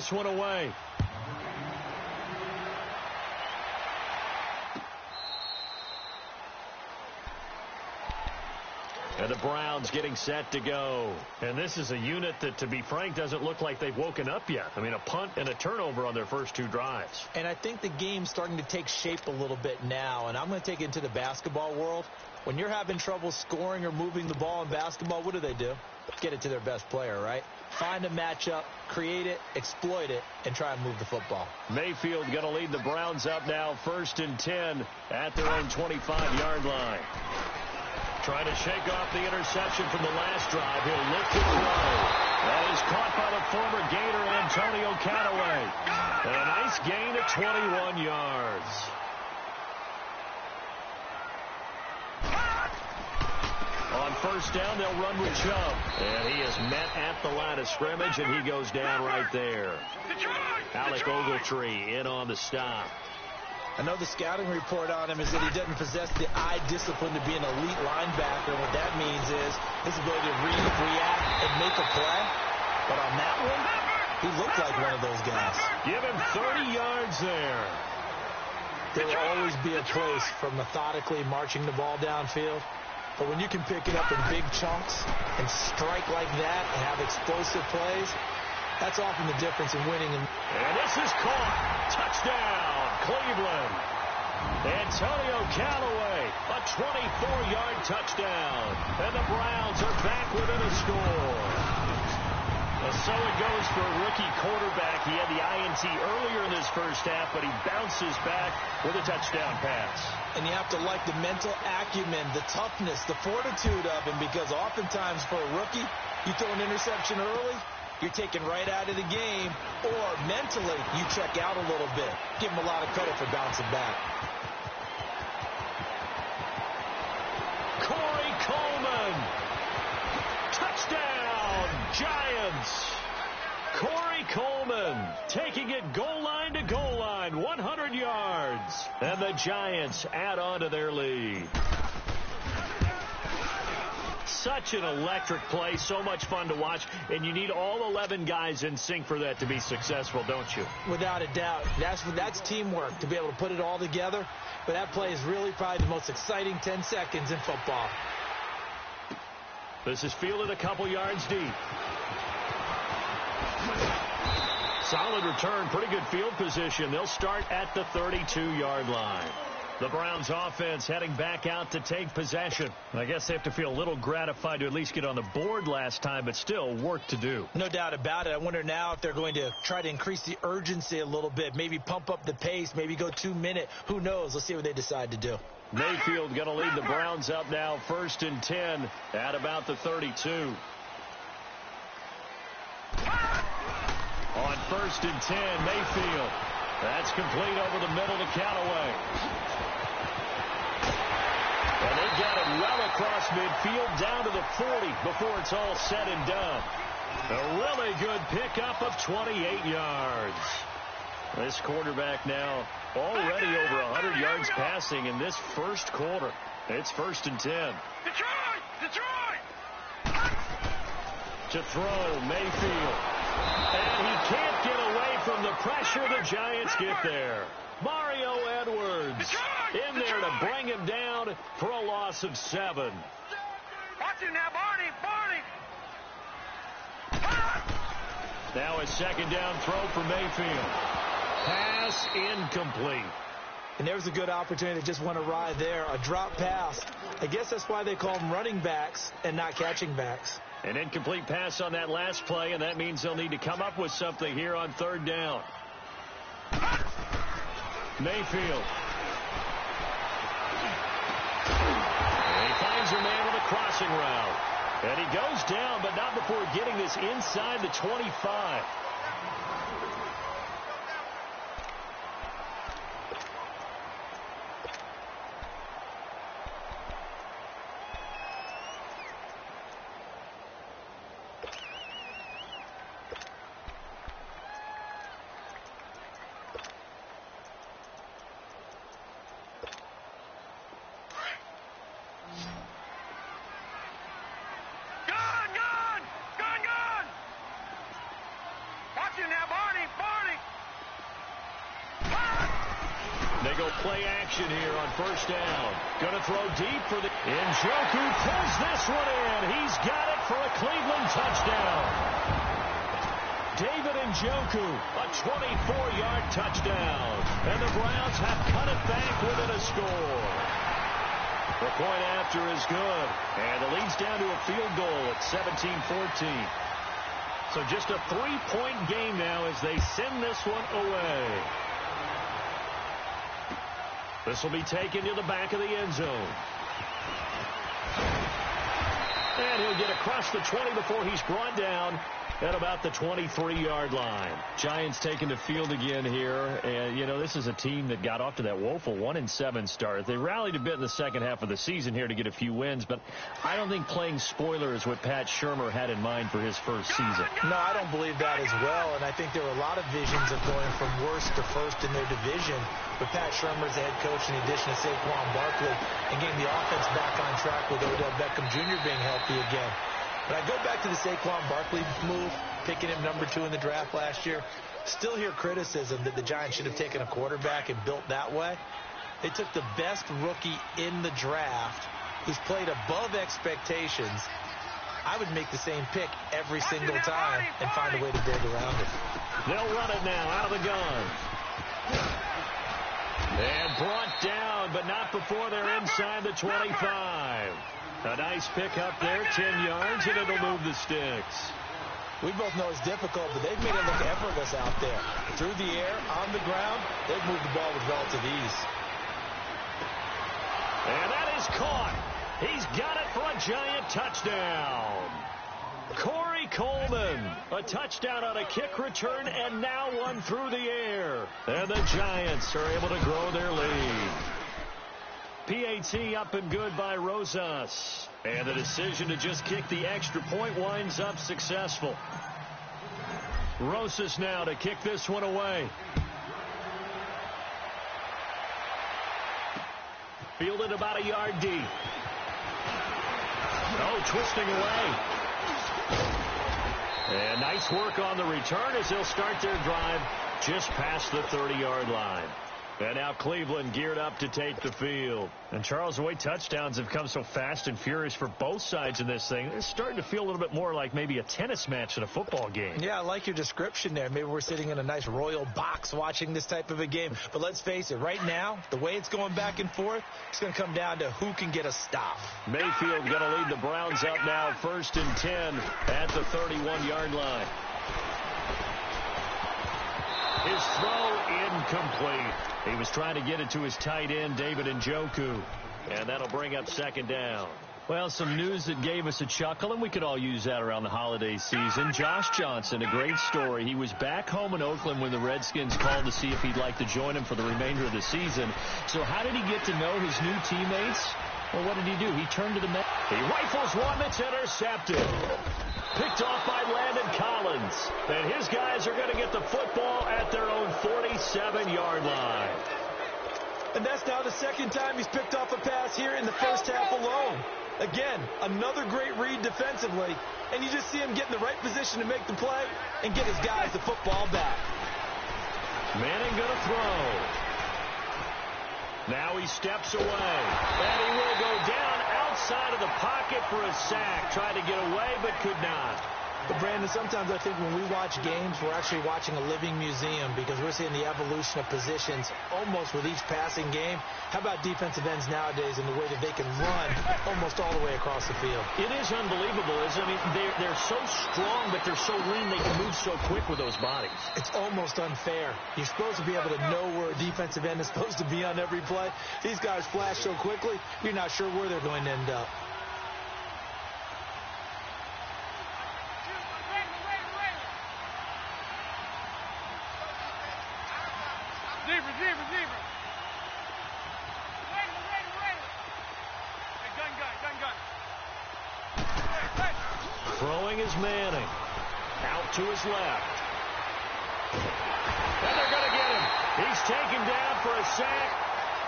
this one away. And the Browns getting set to go. And this is a unit that, to be frank, doesn't look like they've woken up yet. I mean, a punt and a turnover on their first 2 drives. And I think the game's starting to take shape a little bit now. And I'm going to take it into the basketball world. When you're having trouble scoring or moving the ball in basketball, what do? Get it to their best player, right? Find a matchup, create it, exploit it, and try and move the football. Mayfield going to lead the Browns up now, 1st and 10 at their own 25-yard line. Trying to shake off the interception from the last drive. He'll lift it low. That is caught by the former Gator, Antonio Callaway. And a nice gain of 21 yards. On 1st down, they'll run with Chubb. And he is met at the line of scrimmage, and he goes down right there. Alec Ogletree in on the stop. I know the scouting report on him is that he doesn't possess the eye discipline to be an elite linebacker. What that means is his ability to read, react, and make a play. But on that one, he looked like one of those guys. Give him 30 yards there. There will always be a place for methodically marching the ball downfield. But when you can pick it up in big chunks and strike like that and have explosive plays, that's often the difference in winning. And this is caught. Touchdown, Cleveland. Antonio Callaway, a 24-yard touchdown. And the Browns are back within a score. So it goes for a rookie quarterback. He had the INT earlier in this first half, but he bounces back with a touchdown pass. And you have to like the mental acumen, the toughness, the fortitude of him, because oftentimes for a rookie, you throw an interception early, you're taken right out of the game, or mentally you check out a little bit. Give him a lot of credit for bouncing back. Corey Coleman. Touchdown, Giants. Corey Coleman taking it goal line to goal line, 100 yards. And the Giants add on to their lead. Such an electric play, so much fun to watch, and you need all 11 guys in sync for that to be successful, don't you? Without a doubt. That's teamwork, to be able to put it all together. But that play is really probably the most exciting 10 seconds in football. This is fielded a couple yards deep. Solid return, pretty good field position. They'll start at the 32-yard line. The Browns offense heading back out to take possession. I guess they have to feel a little gratified to at least get on the board last time, but still work to do. No doubt about it. I wonder now if they're going to try to increase the urgency a little bit, maybe pump up the pace, maybe go 2-minute. Who knows? Let's see what they decide to do. Mayfield going to lead the Browns up now, 1st and 10 at about the 32. On 1st and 10, Mayfield. That's complete over the middle to Callaway. And they got it well across midfield down to the 40 before it's all said and done. A really good pickup of 28 yards. This quarterback now already over 100 yards passing in this first quarter. It's 1st and 10. Detroit! To throw, Mayfield. And he can't get away from the pressure. The Giants get there. Mario Edwards in there to bring him down for a loss of 7. Watch him now, Barney! Now a 2nd down throw for Mayfield. Pass incomplete. And there's a good opportunity to just want to ride there. A drop pass. I guess that's why they call them running backs and not catching backs. An incomplete pass on that last play, and that means they'll need to come up with something here on 3rd down. Mayfield. And he finds a man with a crossing route. And he goes down, but not before getting this inside the 25. Watch him now, They go play action here on first down. Going to throw deep for the... Njoku pulls this one in. He's got it for a Cleveland touchdown. David Njoku, a 24-yard touchdown. And the Browns have cut it back within a score. The point after is good. And it leads down to a field goal at 17-14. So just a 3-point game now as they send this one away. This will be taken to the back of the end zone. And he'll get across the 20 before he's brought down at about the 23-yard line. Giants taking the field again here. And, you know, this is a team that got off to that woeful 1-7 start. They rallied a bit in the second half of the season here to get a few wins, but I don't think playing spoiler is what Pat Shurmur had in mind for his first season. No, I don't believe that as well, and I think there were a lot of visions of going from worst to first in their division with Pat Shurmur as the head coach in addition to Saquon Barkley and getting the offense back on track with Odell Beckham Jr. being healthy again. But I go back to the Saquon Barkley move, picking him number 2 in the draft last year. Still hear criticism that the Giants should have taken a quarterback and built that way. They took the best rookie in the draft who's played above expectations. I would make the same pick every single time and find a way to build around it. They'll run it now out of the gun. And brought down, but not before they're inside the 25. A nice pickup there, 10 yards, and it'll move the sticks. We both know it's difficult, but they've made it look effortless out there. Through the air, on the ground, they've moved the ball with relative ease. And that is caught. He's got it for a Giant touchdown. Corey Coleman, a touchdown on a kick return, and now one through the air. And the Giants are able to grow their lead. PAT up and good by Rosas. And the decision to just kick the extra point winds up successful. Rosas now to kick this one away. Fielded about a yard deep. Oh, twisting away. And nice work on the return as they'll start their drive just past the 30-yard line. And now Cleveland geared up to take the field. And Charles, the way touchdowns have come so fast and furious for both sides in this thing, it's starting to feel a little bit more like maybe a tennis match than a football game. Yeah, I like your description there. Maybe we're sitting in a nice royal box watching this type of a game. But let's face it, right now, the way it's going back and forth, it's going to come down to who can get a stop. Mayfield going to lead the Browns up now, 1st and 10 at the 31-yard line. His throw incomplete. He was trying to get it to his tight end, David Njoku. And that'll bring up 2nd down. Well, some news that gave us a chuckle, and we could all use that around the holiday season. Josh Johnson, a great story. He was back home in Oakland when the Redskins called to see if he'd like to join him for the remainder of the season. So how did he get to know his new teammates? Well, what did he do? He turned to the net. He rifles one that's intercepted. Picked off by Landon Collins. And his guys are going to get the football at their own 47-yard line. And that's now the 2nd time he's picked off a pass here in the first half alone. Again, another great read defensively. And you just see him get in the right position to make the play and get his guys the football back. Manning going to throw. Now he steps away. And he will go down outside of the pocket for a sack. Tried to get away, but could not. But, Brandon, sometimes I think when we watch games, we're actually watching a living museum because we're seeing the evolution of positions almost with each passing game. How about defensive ends nowadays and the way that they can run almost all the way across the field? It is unbelievable, isn't it? I mean, they're so strong, but they're so lean they can move so quick with those bodies. It's almost unfair. You're supposed to be able to know where a defensive end is supposed to be on every play. These guys flash so quickly, you're not sure where they're going to end up. Throwing is Manning. Out to his left. And they're going to get him. He's taken down for a sack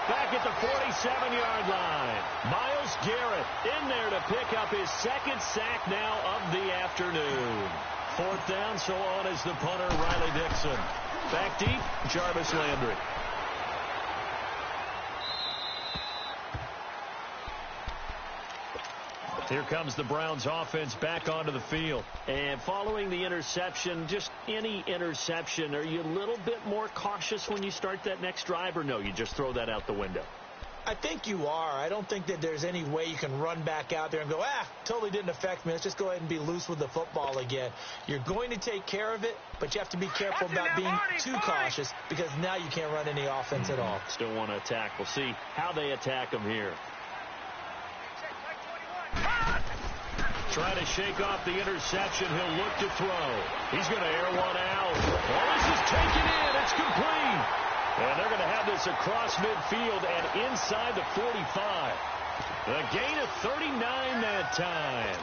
back at the 47-yard line. Myles Garrett in there to pick up his 2nd sack now of the afternoon. 4th down, so on is the punter, Riley Dixon. Back deep, Jarvis Landry. Here comes the Browns offense back onto the field. And following the interception, just any interception, are you a little bit more cautious when you start that next drive, or no, you just throw that out the window? I think you are. I don't think that there's any way you can run back out there and go, totally didn't affect me. Let's just go ahead and be loose with the football again. You're going to take care of it, but you have to be careful about being too cautious because now you can't run any offense at all. Still want to attack. We'll see how they attack them here. Trying to shake off the interception. He'll look to throw. He's going to air one out. Oh, this is taken in. It's complete. And they're going to have this across midfield and inside the 45. A gain of 39 that time.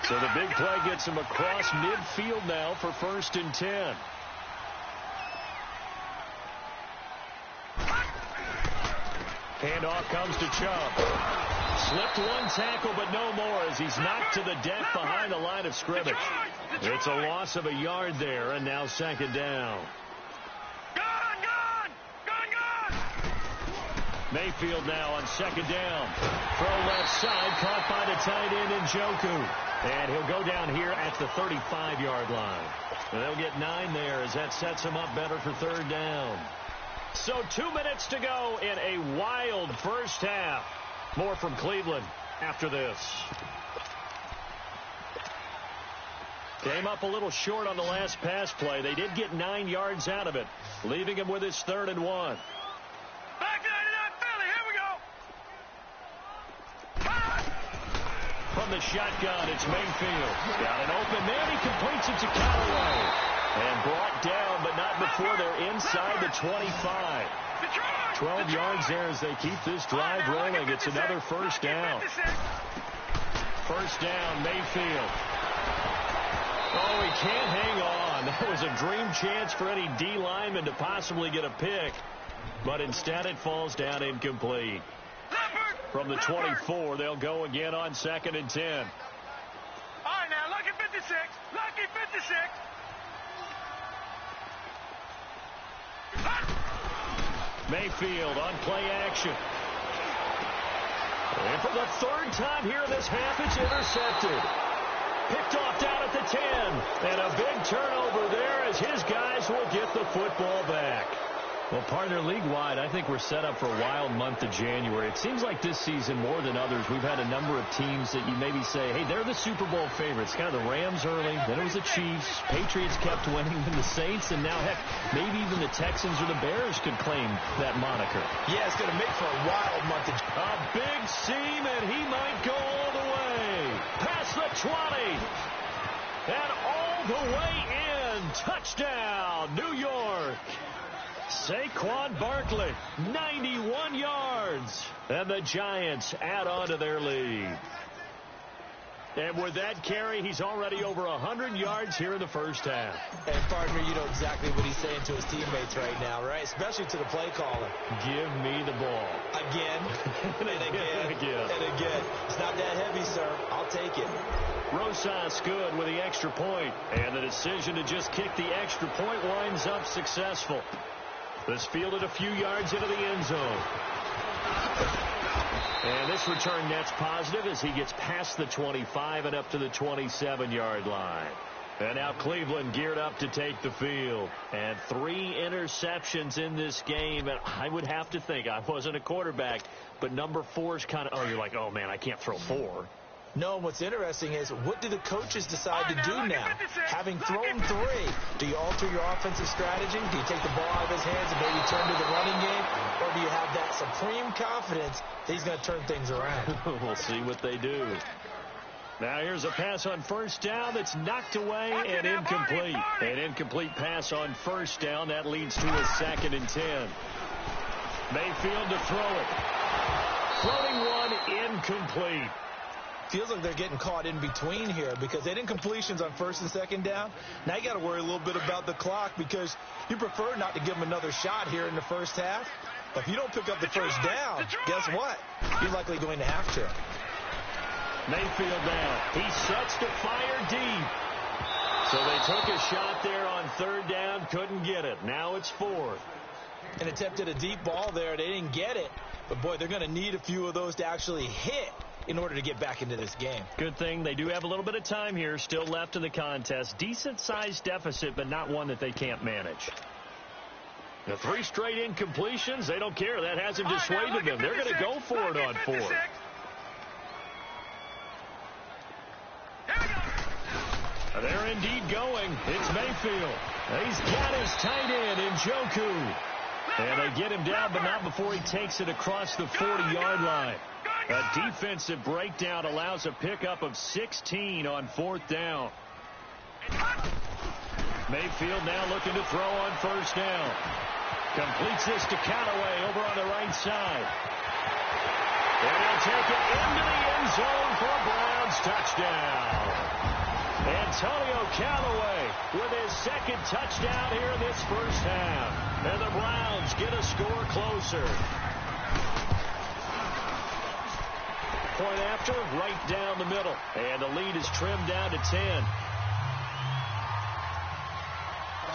So the big play gets him across midfield now for 1st and 10. Handoff comes to Chubb. Slipped one tackle, but no more as he's knocked to the deck behind the line of scrimmage. It's a loss of a yard there, and now 2nd down. Mayfield now on 2nd down. Throw left side, caught by the tight end Njoku. And he'll go down here at the 35-yard line. And they'll get 9 there as that sets him up better for 3rd down. So 2 minutes to go in a wild first half. More from Cleveland after this. Came up a little short on the last pass play. They did get 9 yards out of it, leaving him with his 3rd and 1. Back to Philly. Here we go. From the shotgun, it's Mayfield. Got an open man. He completes it to Callaway. And brought down, but not before they're inside the 25. 12 yards there as they keep this drive rolling. It's another 1st down. 1st down, Mayfield. Oh, he can't hang on. That was a dream chance for any D lineman to possibly get a pick. But instead it falls down incomplete. From the 24, they'll go again on 2nd and 10. All right, now, lucky 56. Lucky 56. Mayfield on play action. And for the 3rd time here in this half, it's intercepted. Picked off down at the 10. And a big turnover there as his guys will get the football back. Well, partner, league-wide, I think we're set up for a wild month of January. It seems like this season, more than others, we've had a number of teams that you maybe say, hey, they're the Super Bowl favorites. Kind of the Rams early, then it was the Chiefs. Patriots kept winning, then the Saints, and now, heck, maybe even the Texans or the Bears could claim that moniker. Yeah, it's going to make for a wild month. A big seam, and he might go all the way. Past the 20. And all the way in. Touchdown, New York. Saquon Barkley, 91 yards. And the Giants add on to their lead. And with that carry, he's already over 100 yards here in the first half. And, partner, you know exactly what he's saying to his teammates right now, right? Especially to the play caller. Give me the ball. Again, and again, and again. It's not that heavy, sir. I'll take it. Rosas good with the extra point. And the decision to just kick the extra point winds up successful. This fielded a few yards into the end zone. And this return net's positive as he gets past the 25 and up to the 27-yard line. And now Cleveland geared up to take the field. And 3 interceptions in this game. And I would have to think, I wasn't a quarterback, but number 4's kind of, you're like, oh, man, I can't throw 4. No, what's interesting is what do the coaches decide to do now? Having thrown 3, do you alter your offensive strategy? Do you take the ball out of his hands and maybe turn to the running game? Or do you have that supreme confidence that he's going to turn things around? We'll see what they do. Now here's a pass on first down that's knocked away and incomplete. An incomplete pass on first down. That leads to a 2nd and 10. Mayfield to throw it. Floating one incomplete. Feels like they're getting caught in between here because they didn't completions on 1st and 2nd down. Now you got to worry a little bit about the clock because you prefer not to give them another shot here in the first half. But if you don't pick up the first down, guess what? You're likely going to have to. Mayfield now. He sets to fire deep. So they took a shot there on third down, couldn't get it. Now it's fourth. And attempted a deep ball there. They didn't get it. But, boy, they're going to need a few of those to actually hit in order to get back into this game. Good thing they do have a little bit of time here still left in the contest. Decent-sized deficit, but not one that they can't manage. The 3 straight incompletions, they don't care. That hasn't dissuaded them. They're going to go for it on fourth. They're indeed going. It's Mayfield. He's got his tight end in Njoku. And they get him down, but not before he takes it across the 40-yard line. A defensive breakdown allows a pickup of 16 on fourth down. Mayfield now looking to throw on first down. Completes this to Callaway over on the right side. And he'll take it into the end zone for a Browns touchdown. Antonio Callaway with his second touchdown here in this first half. And the Browns get a score closer. Point after, right down the middle. And the lead is trimmed down to 10.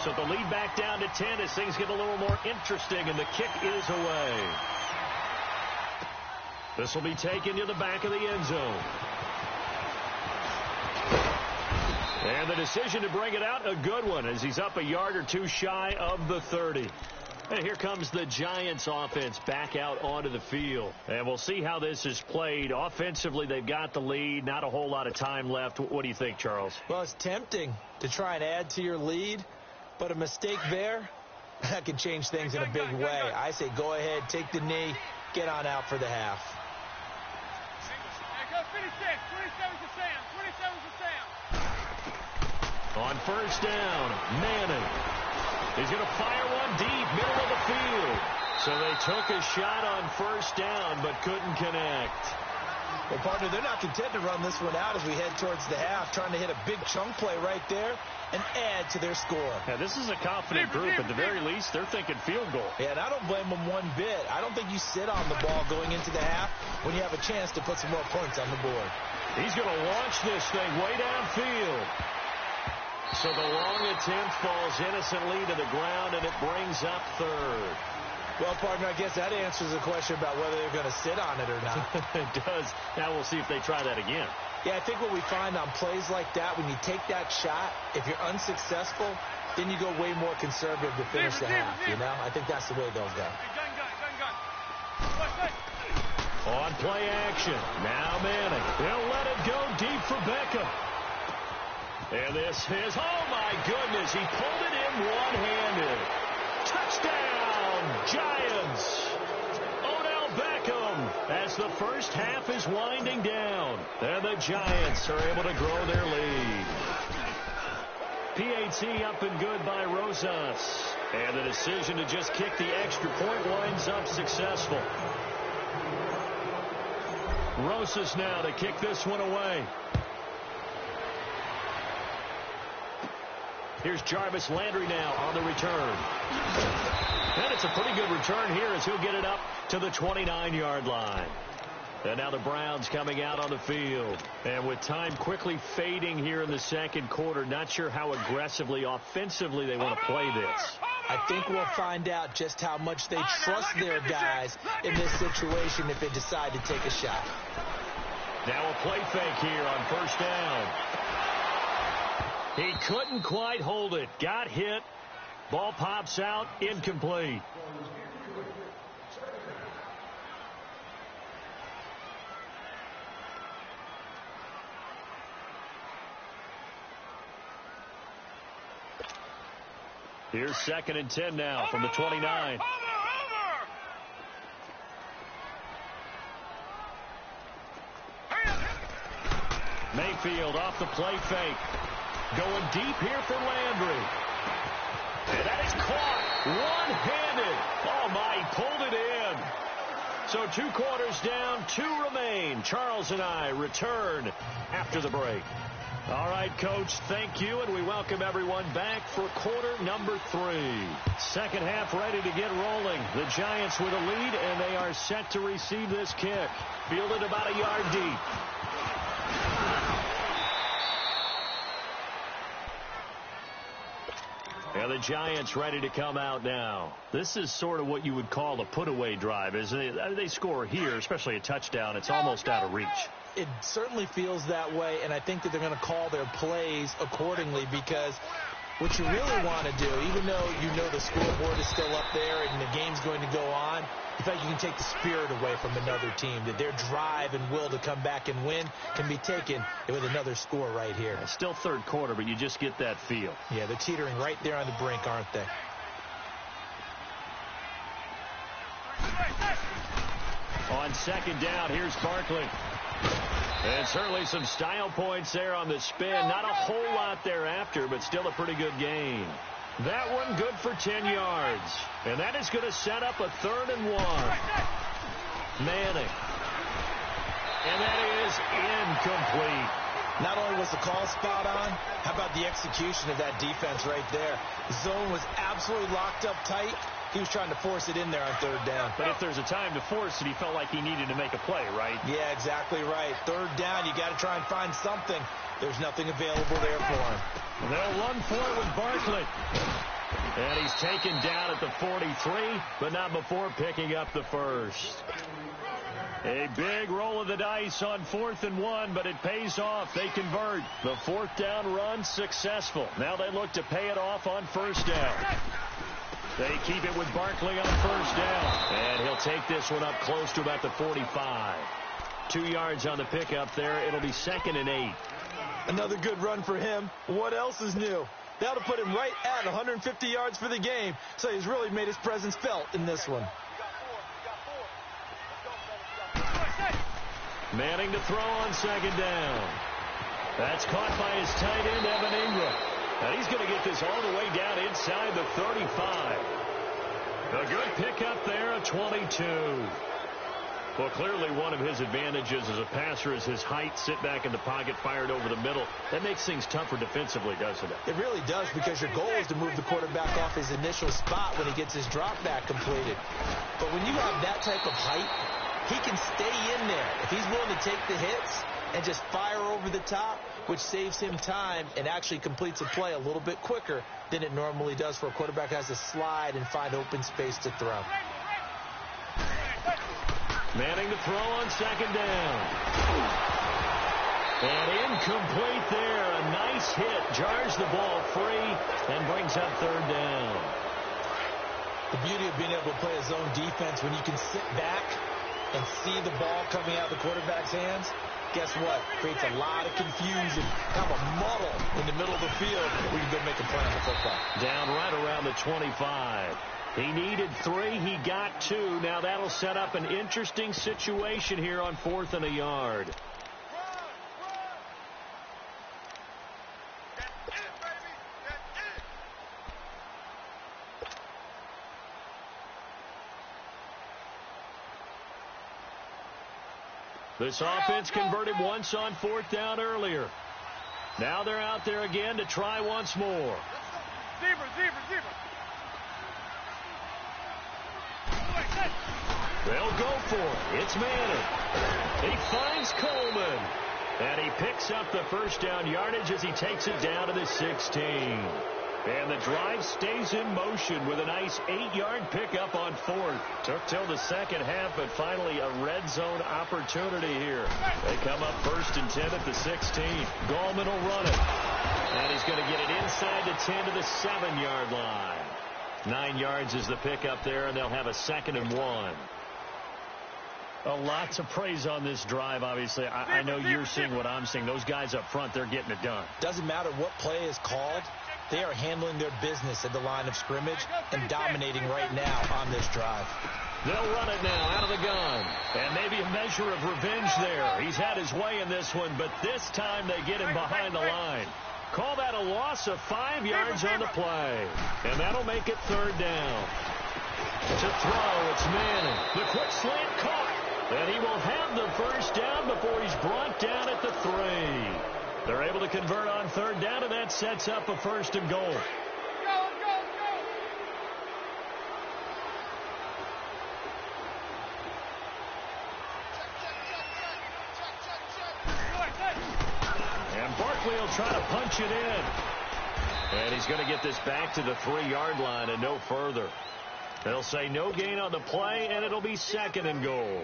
So the lead back down to 10 as things get a little more interesting, and the kick is away. This will be taken to the back of the end zone. And the decision to bring it out, a good one, as he's up a yard or two shy of the 30. And here comes the Giants offense back out onto the field. And we'll see how this is played. Offensively, they've got the lead. Not a whole lot of time left. What do you think, Charles? Well, it's tempting to try and add to your lead, but a mistake there, that can change things in a big way. I say go ahead, take the knee, get on out for the half. On first down, Manning. He's going to fire one deep, middle of the field. So they took a shot on first down, but couldn't connect. Well, partner, they're not content to run this one out as we head towards the half, trying to hit a big chunk play right there and add to their score. Yeah, this is a confident group. At the very least, they're thinking field goal. Yeah, and I don't blame them one bit. I don't think you sit on the ball going into the half when you have a chance to put some more points on the board. He's going to launch this thing way downfield. So the long attempt falls innocently to the ground, and it brings up third. Well, partner, I guess that answers the question about whether they're going to sit on it or not. It does. Now we'll see if they try that again. Yeah, I think what we find on plays like that, when you take that shot, if you're unsuccessful, then you go way more conservative to finish the half, you know? I think that's the way they'll go. On play action. Now Manning. He'll let it go deep for Beckham. And this is, oh my goodness, he pulled it in one-handed. Touchdown, Giants. Odell Beckham as the first half is winding down. And the Giants are able to grow their lead. PAT up and good by Rosas. And the decision to just kick the extra point winds up successful. Rosas now to kick this one away. Here's Jarvis Landry now on the return. And it's a pretty good return here as he'll get it up to the 29-yard line. And now the Browns coming out on the field. And with time quickly fading here in the second quarter, not sure how aggressively, offensively they want to play this. I think we'll find out just how much they trust their guys in this situation if they decide to take a shot. Now a play fake here on first down. He couldn't quite hold it. Got hit. Ball pops out. Incomplete. Here's 2nd and 10 now from the 29. Mayfield off the play fake. Going deep here for Landry. And that is caught one-handed. Oh, my, he pulled it in. So 2 quarters down, 2 remain. Charles and I return after the break. All right, Coach, thank you, and we welcome everyone back for quarter number 3. Second half ready to get rolling. The Giants with a lead, and they are set to receive this kick. Fielded about a yard deep. And the Giants ready to come out now. This is sort of what you would call a put-away drive, isn't it? They score here, especially a touchdown. It's almost out of reach. It certainly feels that way, and I think that they're going to call their plays accordingly, because what you really want to do, even though you know the scoreboard is still up there and the game's going to go on, in fact, you can take the spirit away from another team, that their drive and will to come back and win can be taken with another score right here. Yeah, still third quarter, but you just get that feel. Yeah, they're teetering right there on the brink, aren't they? On second down, here's Barkley. And certainly some style points there on the spin. Not a whole lot thereafter, but still a pretty good gain. That one good for 10 yards. And that is going to set up a 3rd and 1. Manning. And that is incomplete. Not only was the call spot on, how about the execution of that defense right there? The zone was absolutely locked up tight. He was trying to force it in there on 3rd down. But if there's a time to force it, he felt like he needed to make a play, right? Yeah, exactly right. 3rd down, you got to try and find something. There's nothing available there for him. They'll run for it with Barkley. And he's taken down at the 43, but not before picking up the first. A big roll of the dice on 4th and 1, but it pays off. They convert. The 4th down run successful. Now they look to pay it off on 1st down. They keep it with Barkley on 1st down. And he'll take this one up close to about the 45. 2 yards on the pickup there. It'll be 2nd and 8. Another good run for him. What else is new? That'll put him right at 150 yards for the game. So he's really made his presence felt in this one. Manning to throw on 2nd down. That's caught by his tight end, Evan Ingram. And he's going to get this all the way down inside the 35. A good pickup there, a 22. Well, clearly one of his advantages as a passer is his height. Sit back in the pocket, fired over the middle. That makes things tougher defensively, doesn't it? It really does, because your goal is to move the quarterback off his initial spot when he gets his drop back completed. But when you have that type of height, he can stay in there. If he's willing to take the hits and just fire over the top, which saves him time and actually completes a play a little bit quicker than it normally does for a quarterback who has to slide and find open space to throw. Manning to throw on 2nd down. And incomplete there. A nice hit. Jars the ball free and brings up 3rd down. The beauty of being able to play a zone defense when you can sit back and see the ball coming out of the quarterback's hands, guess what? Creates a lot of confusion, kind of a muddle in the middle of the field where you can go make a play on the football. Down right around the 25. He needed 3. He got 2. Now that'll set up an interesting situation here on 4th and a yard. This offense converted once on 4th down earlier. Now they're out there again to try once more. Zebra. They'll go for it. It's Manning. He finds Coleman. And he picks up the 1st down yardage as he takes it down to the 16. And the drive stays in motion with a nice 8-yard pickup on 4th. Took till the second half, but finally a red zone opportunity here. They come up 1st and 10 at the 16. Gallman will run it. And he's going to get it inside the 10 to the 7-yard line. 9 yards is the pickup there, and they'll have a 2nd and 1. A lot to praise on this drive, obviously. I know you're seeing what I'm seeing. Those guys up front, they're getting it done. Doesn't matter what play is called. They are handling their business at the line of scrimmage and dominating right now on this drive. They'll run it now out of the gun. And maybe a measure of revenge there. He's had his way in this one, but this time they get him behind the line. Call that a loss of 5 yards on the play. And that'll make it 3rd down. To throw, it's Manning. The quick slant caught. And he will have the 1st down before he's brought down at the 3. They're able to convert on 3rd down, and that sets up a 1st and goal. And Barkley will try to punch it in. And he's going to get this back to the 3-yard line and no further. They'll say no gain on the play, and it'll be 2nd and goal.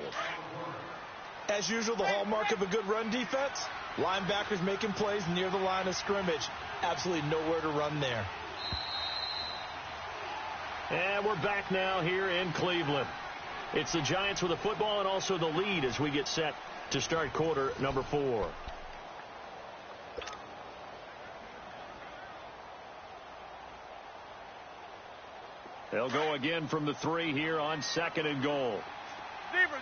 As usual, the hallmark of a good run defense, linebackers making plays near the line of scrimmage. Absolutely nowhere to run there. And we're back now here in Cleveland. It's the Giants with the football and also the lead as we get set to start quarter number 4. They'll go again from the 3 here on 2nd and goal. Zebra.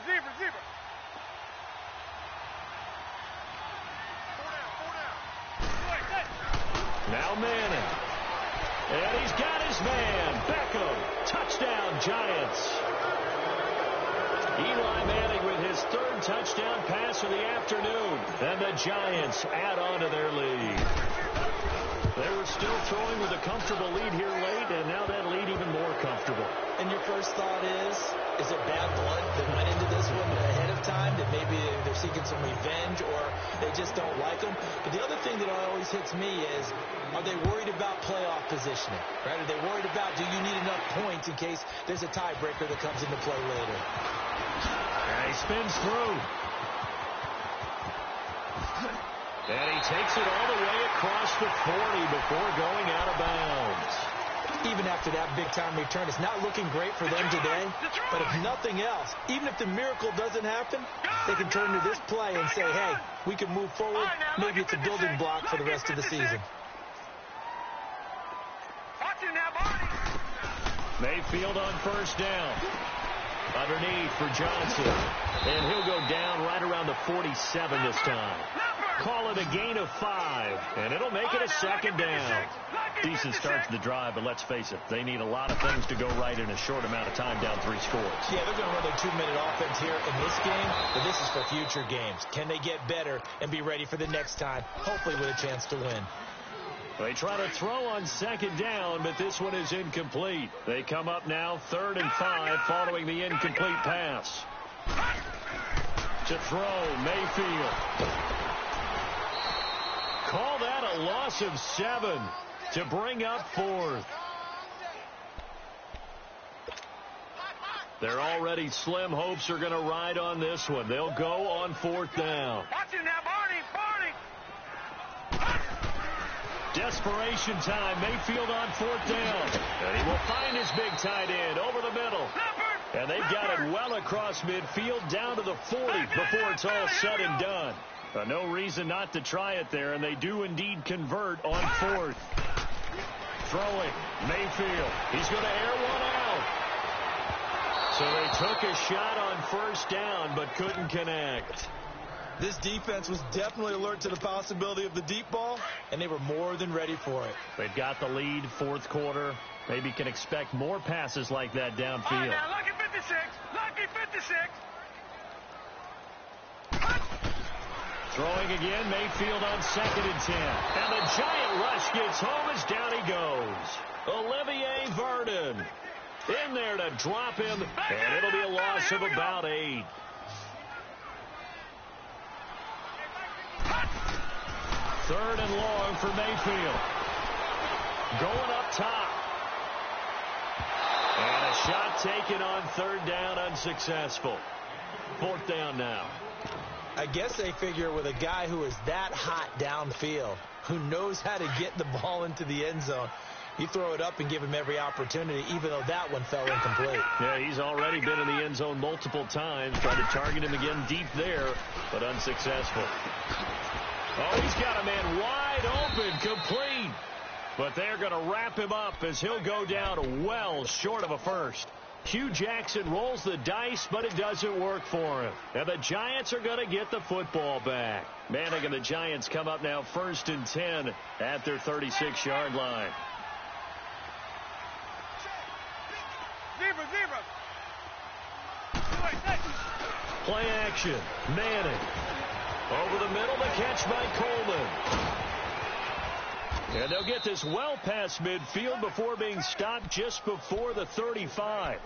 Now Manning. And he's got his man. Beckham. Touchdown, Giants. Eli Manning with his 3rd touchdown pass of the afternoon. And the Giants add on to their lead. They were still throwing with a comfortable lead here late, and now that lead even more comfortable. And your first thought is it bad blood that went into this one ahead of time, that maybe they're seeking some revenge or they just don't like them? But the other thing that always hits me is, are they worried about playoff positioning? Right? Are they worried about, do you need enough points in case there's a tiebreaker that comes into play later? And he spins through. And he takes it all the way across the 40 before going out of bounds. Even after that big-time return, it's not looking great for them today. But if nothing else, even if the miracle doesn't happen, they can turn to this play and say, hey, we can move forward. Maybe it's a building block for the rest of the season. Mayfield on 1st down. Underneath for Johnson. And he'll go down right around the 47 this time. Call it a gain of 5, and it'll make it a 2nd down. Decent start to the drive, but let's face it, they need a lot of things to go right in a short amount of time, down 3 scores. Yeah, they're going to run their 2-minute offense here in this game, but this is for future games. Can they get better and be ready for the next time, hopefully with a chance to win? They try to throw on 2nd down, but this one is incomplete. They come up now 3rd and 5 following the incomplete pass. To throw, Mayfield. Call that a loss of 7 to bring up 4th. Their already slim hopes are going to ride on this one. They'll go on 4th down. Watch it now, Barney. Desperation time. Mayfield on 4th down. And he will find his big tight end over the middle. And they've got it well across midfield down to the 40 before it's all said and done. No reason not to try it there, and they do indeed convert on 4th. Throwing, Mayfield. He's going to air one out. So they took a shot on 1st down, but couldn't connect. This defense was definitely alert to the possibility of the deep ball, and they were more than ready for it. They've got the lead, 4th quarter. Maybe can expect more passes like that downfield. All right, now, lucky 56. Lucky 56. Throwing again, Mayfield on 2nd and 10. And the giant rush gets home as down he goes. Olivier Vernon in there to drop him, and it'll be a loss of about 8. Third and long for Mayfield. Going up top. And a shot taken on 3rd down, unsuccessful. 4th down now. I guess they figure with a guy who is that hot downfield, who knows how to get the ball into the end zone, you throw it up and give him every opportunity, even though that one fell incomplete. Yeah, he's already been in the end zone multiple times. Tried to target him again deep there, but unsuccessful. Oh, he's got a man wide open, complete. But they're going to wrap him up as he'll go down well short of a first. Hugh Jackson rolls the dice, but it doesn't work for him. And the Giants are going to get the football back. Manning and the Giants come up now 1st and 10 at their 36-yard line. Zebra. Play action. Manning. Over the middle, the catch by Coleman. And they'll get this well past midfield before being stopped just before the 35.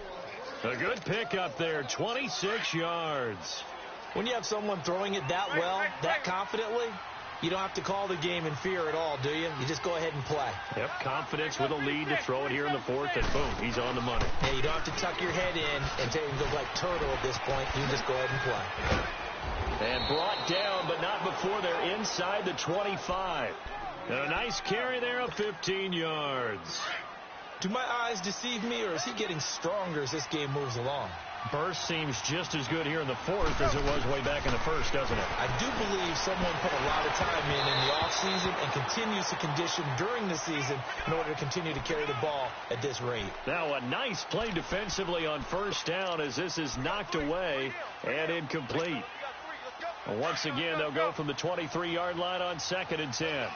A good pickup there, 26 yards. When you have someone throwing it that well, that confidently, You don't have to call the game in fear at all, do you? You just go ahead and play. Yep, confidence with a lead to throw it here in the fourth, and boom, he's on the money. Yeah, you don't have to tuck your head in and go like turtle at this point. You just go ahead and play. And brought down, but not before they're inside the 25. And a nice carry there of 15 yards. Do my eyes deceive me, or is he getting stronger as this game moves along? Burst seems just as good here in the fourth as it was way back in the first, doesn't it? I do believe someone put a lot of time in the offseason and continues to condition during the season in order to continue to carry the ball at this rate. Now a nice play defensively on first down as this is knocked away and incomplete. And once again, they'll go from the 23-yard line on 2nd and 10.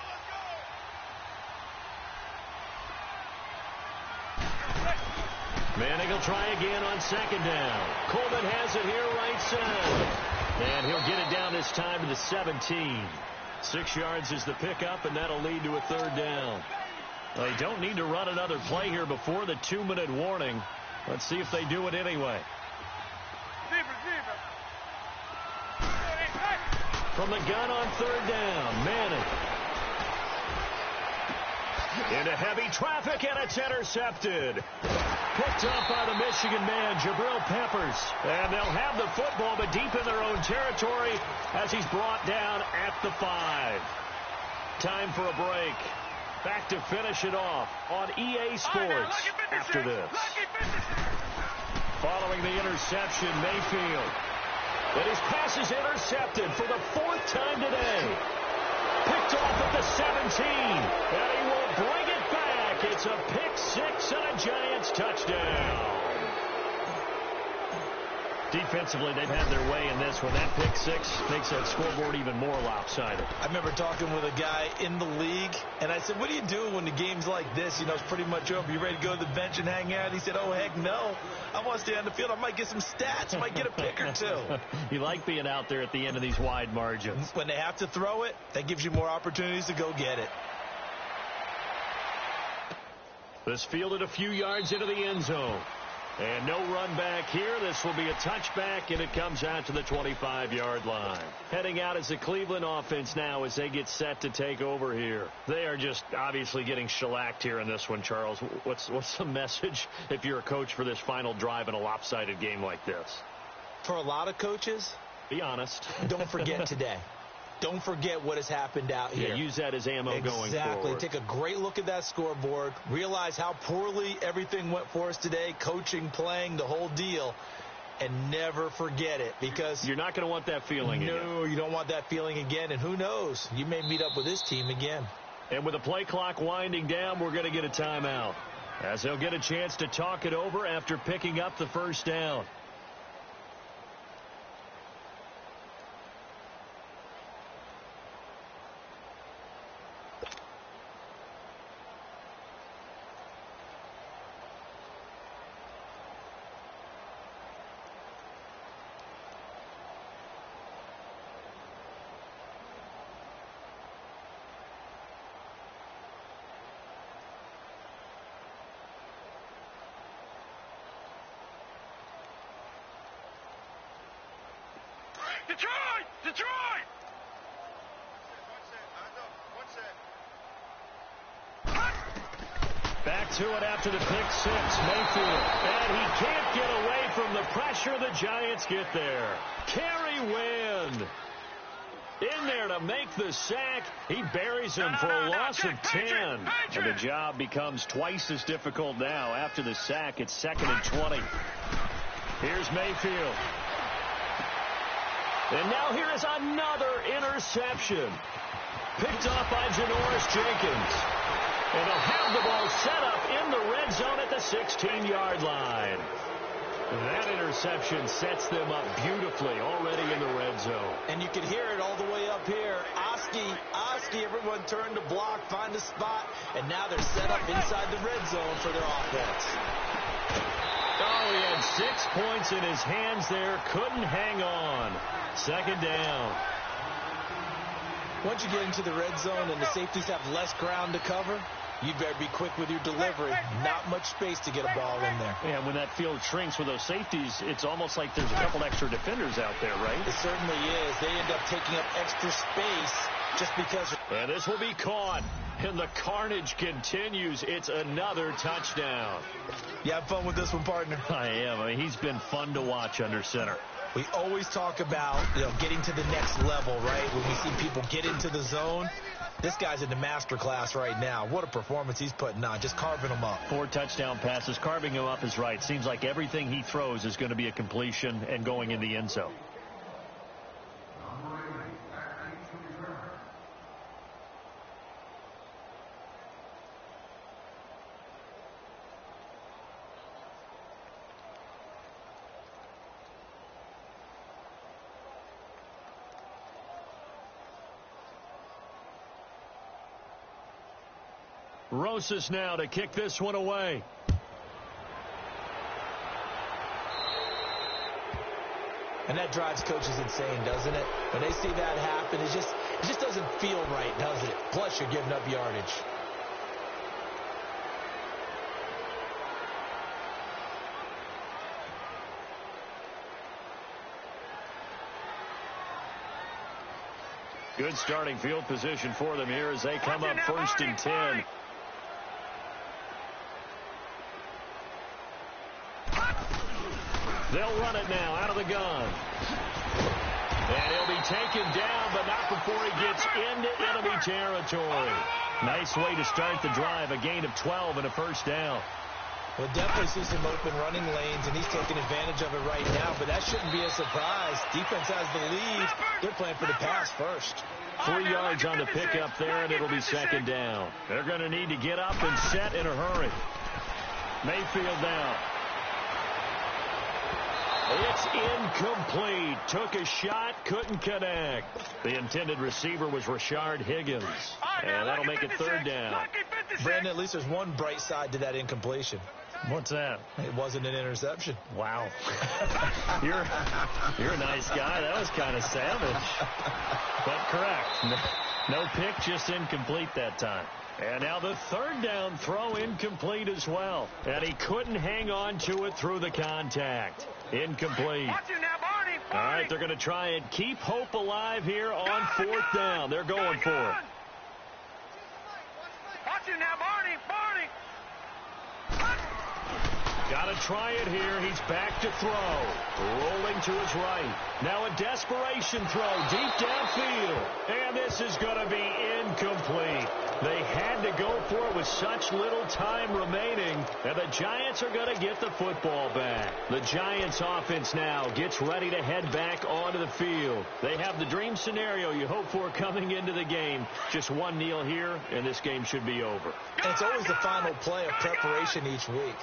Manning will try again on 2nd down. Coleman has it here right side. And he'll get it down this time to the 17. 6 yards is the pickup, and that'll lead to a 3rd down. They don't need to run another play here before the 2-minute warning. Let's see if they do it anyway. From the gun on 3rd down, Manning. Into heavy traffic, and it's intercepted. Picked up by the Michigan man, Jabril Peppers. And they'll have the football, but deep in their own territory as he's brought down at the 5. Time for a break. Back to finish it off on EA Sports after this. Following the interception, Mayfield. And his pass is intercepted for the 4th time today. Picked off at the 17, and he will bring it back. It's a pick 6 and a Giants touchdown. Defensively, they've had their way in this one. That pick 6 makes that scoreboard even more lopsided. I remember talking with a guy in the league, and I said, what do you do when the game's like this? You know, it's pretty much over. You ready to go to the bench and hang out? He said, oh, heck no. I want to stay on the field. I might get some stats. I might get a pick or two. You like being out there at the end of these wide margins. When they have to throw it, that gives you more opportunities to go get it. This fielded a few yards into the end zone. And no run back here. This will be a touchback, and it comes out to the 25-yard line. Heading out as the Cleveland offense now as they get set to take over here. They are just obviously getting shellacked here in this one, Charles. What's the message if you're a coach for this final drive in a lopsided game like this? For a lot of coaches, be honest. Don't forget today. Don't forget what has happened out here. Yeah, use that as ammo going forward. Exactly. Take a great look at that scoreboard. Realize how poorly everything went for us today. Coaching, playing, the whole deal. And never forget it, because you're not going to want that feeling again. No, you don't want that feeling again. And who knows? You may meet up with this team again. And with the play clock winding down, we're going to get a timeout, as they'll get a chance to talk it over after picking up the first down. Detroit! Detroit! Back to it after the pick 6, Mayfield. And he can't get away from the pressure. The Giants get there. Kerry Wynn in there to make the sack. He buries him for a loss of 10. And the job becomes twice as difficult now. After the sack, it's 2nd and 20. Here's Mayfield. And now here is another interception. Picked off by Janoris Jenkins. And they'll have the ball set up in the red zone at the 16-yard line. That interception sets them up beautifully already in the red zone. And you can hear it all the way up here. Oski, everyone turned to block, find a spot, and now they're set up inside the red zone for their offense. Oh, he had 6 points in his hands there. Couldn't hang on. 2nd down. Once you get into the red zone and the safeties have less ground to cover, you better be quick with your delivery. Not much space to get a ball in there. Yeah, when that field shrinks with those safeties, it's almost like there's a couple extra defenders out there, right? It certainly is. They end up taking up extra space just because. And this will be caught. And the carnage continues. It's another touchdown. You have fun with this one, partner? I am. I mean, he's been fun to watch under center. We always talk about, getting to the next level, right? When we see people get into the zone. This guy's in the master class right now. What a performance he's putting on, just carving them up. 4 touchdown passes. Carving him up is right. Seems like everything he throws is going to be a completion and going in the end zone. Rosas now to kick this one away. And that drives coaches insane, doesn't it? When they see that happen, it just doesn't feel right, does it? Plus, you're giving up yardage. Good starting field position for them here as they come up 1st and 10. They'll run it now out of the gun. And he'll be taken down, but not before he gets into enemy territory. Nice way to start the drive. A gain of 12 and a first down. We'll definitely see some open running lanes, and he's taking advantage of it right now, but that shouldn't be a surprise. Defense has the lead. They're playing for the pass first. 3 yards on the pickup there, and it'll be 2nd down. They're going to need to get up and set in a hurry. Mayfield now. It's incomplete. Took a shot, couldn't connect. The intended receiver was Rashard Higgins. And that'll make it 3rd down. Brandon, at least there's one bright side to that incompletion. What's that? It wasn't an interception. Wow. You're a nice guy. That was kind of savage. But correct. No pick, just incomplete that time. And now the 3rd down throw incomplete as well. And he couldn't hang on to it through the contact. Incomplete. All right, they're going to try and keep hope alive here on 4th down. They're going for it. Watch it now, Barney. Got to try it here. He's back to throw. Rolling to his right. Now a desperation throw deep downfield. And this is going to be incomplete. They had to go for it with such little time remaining. And the Giants are going to get the football back. The Giants offense now gets ready to head back onto the field. They have the dream scenario you hope for coming into the game. Just one kneel here, and this game should be over. And it's always the final play of preparation each week.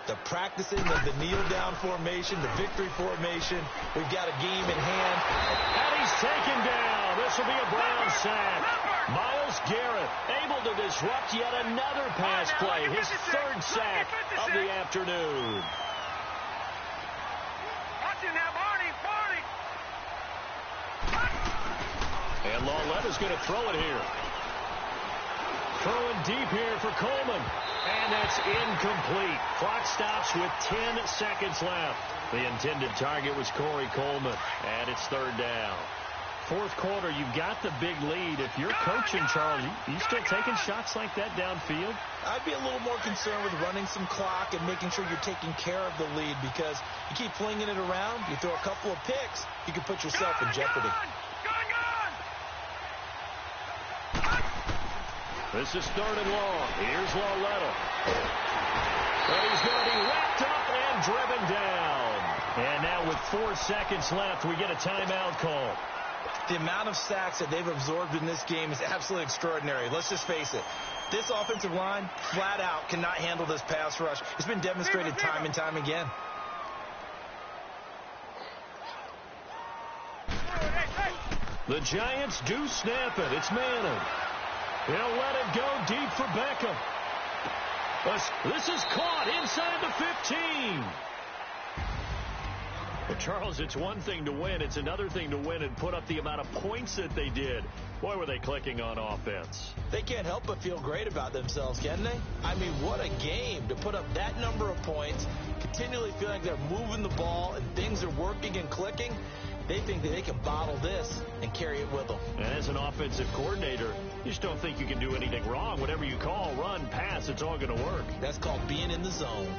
The practicing of the kneel-down formation, the victory formation. We've got a game in hand. And he's taken down. This will be a Brown sack. Myles Garrett able to disrupt yet another pass play. His 3rd sack of the afternoon. Watch it now, Barney. And Lauletta's going to throw it here. Throwing deep here for Coleman. And that's incomplete. Clock stops with 10 seconds left. The intended target was Corey Coleman. And it's 3rd down. 4th quarter, you've got the big lead. If you're coaching, Charles, you still taking shots like that downfield? I'd be a little more concerned with running some clock and making sure you're taking care of the lead, because you keep flinging it around, you throw a couple of picks, you can put yourself in jeopardy. This is 3rd and long. Here's Lauletta. But he's going to be wrapped up and driven down. And now with 4 seconds left, we get a timeout call. The amount of sacks that they've absorbed in this game is absolutely extraordinary. Let's just face it. This offensive line, flat out, cannot handle this pass rush. It's been demonstrated time and time again. The Giants do snap it. It's Manning. He'll let it go deep for Beckham. This is caught inside the 15. But, Charles, it's one thing to win. It's another thing to win and put up the amount of points that they did. Boy, were they clicking on offense. They can't help but feel great about themselves, can they? I mean, what a game to put up that number of points, continually feeling like they're moving the ball and things are working and clicking. They think that they can bottle this and carry it with them. And as an offensive coordinator, you just don't think you can do anything wrong. Whatever you call, run, pass, it's all going to work. That's called being in the zone.